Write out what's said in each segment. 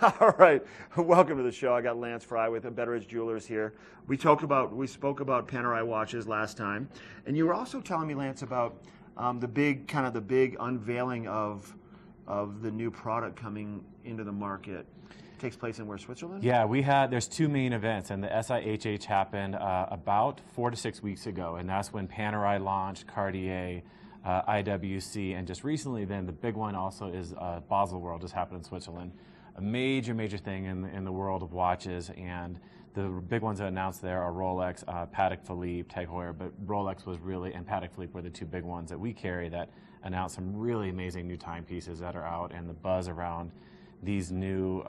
All right, welcome to the show. I got Lance Frey with Betteridge Jewelers here. We spoke about Panerai watches last time, and you were also telling me, Lance, about the big unveiling of the new product coming into the market. It takes place in where, Switzerland? Yeah, there's two main events, and the SIHH happened about 4 to 6 weeks ago, and that's when Panerai launched, Cartier, IWC, and just recently then the big one also is Basel World, just happened in Switzerland. A major thing in the world of watches, and the big ones that announced there are Rolex, Patek Philippe, Tag Heuer, but Rolex was really, and Patek Philippe were the two big ones that we carry that announced some really amazing new timepieces that are out, and the buzz around these new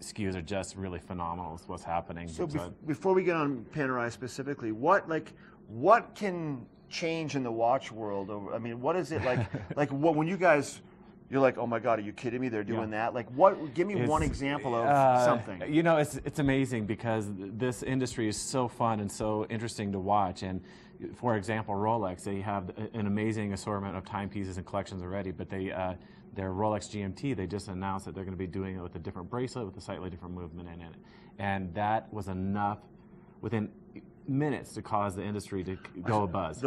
SKUs are just really phenomenal. Is what's happening. So before we get on Panerai specifically, what can change in the watch world? I mean, what is it like? When you guys, you're like, oh my God, are you kidding me? They're doing that. Like, what? Give me one example of something. You know, it's amazing because this industry is so fun and so interesting to watch. And for example, Rolex, they have an amazing assortment of timepieces and collections already. But their Rolex GMT, they just announced that they're going to be doing it with a different bracelet with a slightly different movement in it, and that was enough within minutes to cause the industry to go abuzz.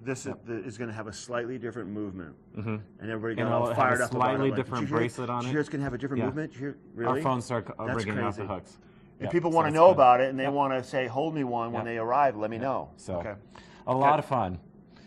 This is going to have a slightly different movement, and everybody got all fired up about it. Slightly different bracelet on it. Did you hear it's going to have a different movement? Really? Our phones start bringing out the hooks. And people want to know about it, and they want to say, "Hold me one when they arrive. Let me know." So, a lot of fun.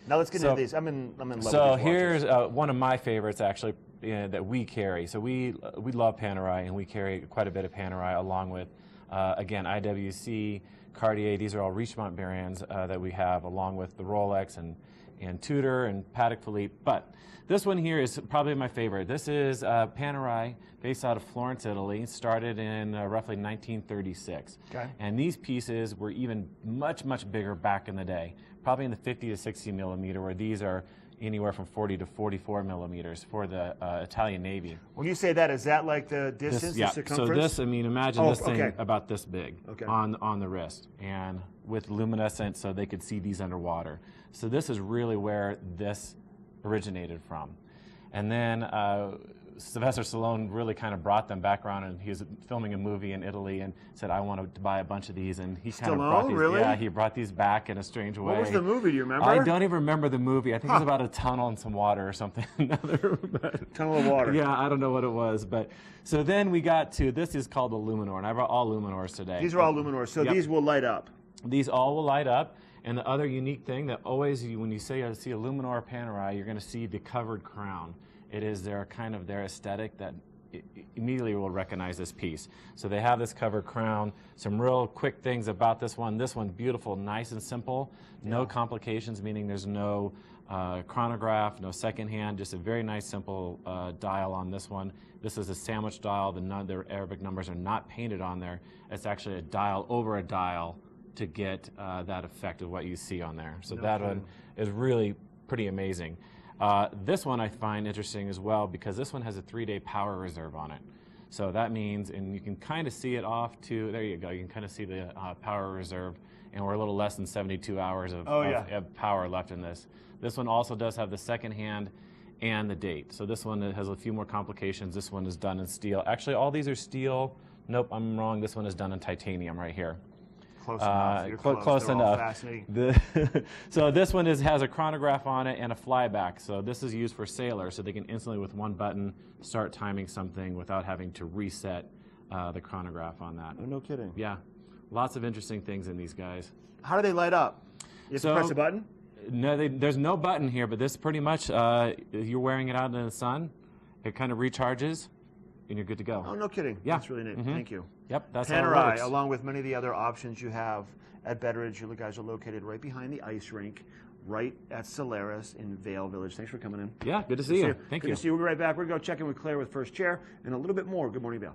Now let's get into these. I'm in love with these So watches. here's one of my favorites actually that we carry. So we love Panerai, and we carry quite a bit of Panerai along with again IWC, Cartier. These are all Richemont brands that we have, along with the Rolex and Tudor and Patek Philippe. But this one here is probably my favorite. This is Panerai, based out of Florence, Italy. Started in roughly 1936. Okay. And these pieces were even much bigger back in the day, probably in the 50 to 60 millimeter, where these are anywhere from 40 to 44 millimeters for the Italian Navy. When you say that, is that like the distance, the circumference? So this, I mean, imagine this thing about this big on the wrist, and with luminescent, so they could see these underwater. So this is really where this originated from. And then Sylvester Stallone really kind of brought them back around, and he was filming a movie in Italy and said, I want to buy a bunch of these, and he kind of brought these. Really? Yeah, he brought these back in a strange way. What was the movie? Do you remember? I don't even remember the movie. I think it was about a tunnel and some water or something. Tunnel of water. Yeah, I don't know what it was. But so then we got to, this is called the Luminor, and I brought all Luminors today. These are all Luminors, so these will light up. These all will light up. And the other unique thing that always, when you see a Luminor Panerai, you're going to see the covered crown. It is their kind of their aesthetic that immediately will recognize this piece. So they have this covered crown. Some real quick things about this one. This one, beautiful, nice and simple. No complications, meaning there's no chronograph, no second hand, just a very nice, simple dial on this one. This is a sandwich dial. The Arabic numbers are not painted on there. It's actually a dial over a dial to get that effect of what you see on there. So that one is really pretty amazing. This one I find interesting as well because this one has a 3-day power reserve on it. So that means, and you can kind of see it off to, there you go, you can kind of see the power reserve, and we're a little less than 72 hours of power left in this. This one also does have the second hand and the date. So this one has a few more complications. This one is done in steel. Actually, all these are steel. Nope, I'm wrong. This one is done in titanium right here. Close enough. You're close enough. Fascinating. So this one has a chronograph on it and a flyback. So this is used for sailors, so they can instantly, with one button, start timing something without having to reset the chronograph on that. Oh, no kidding. Yeah, lots of interesting things in these guys. How do they light up? You have to press a button? No, there's no button here, but this pretty much, you're wearing it out in the sun, it kind of recharges, and you're good to go. Oh, no kidding. Yeah. That's really neat. Thank you. Yep, that's how it Panerai, works. along with many of the other options you have at Betteridge. You guys are located right behind the ice rink, right at Solaris in Vail Village. Thanks for coming in. Yeah, good to see you. Thank you. Good to see you. We'll be right back. We're going to go check in with Claire with First Chair and a little bit more. Good morning, Vail.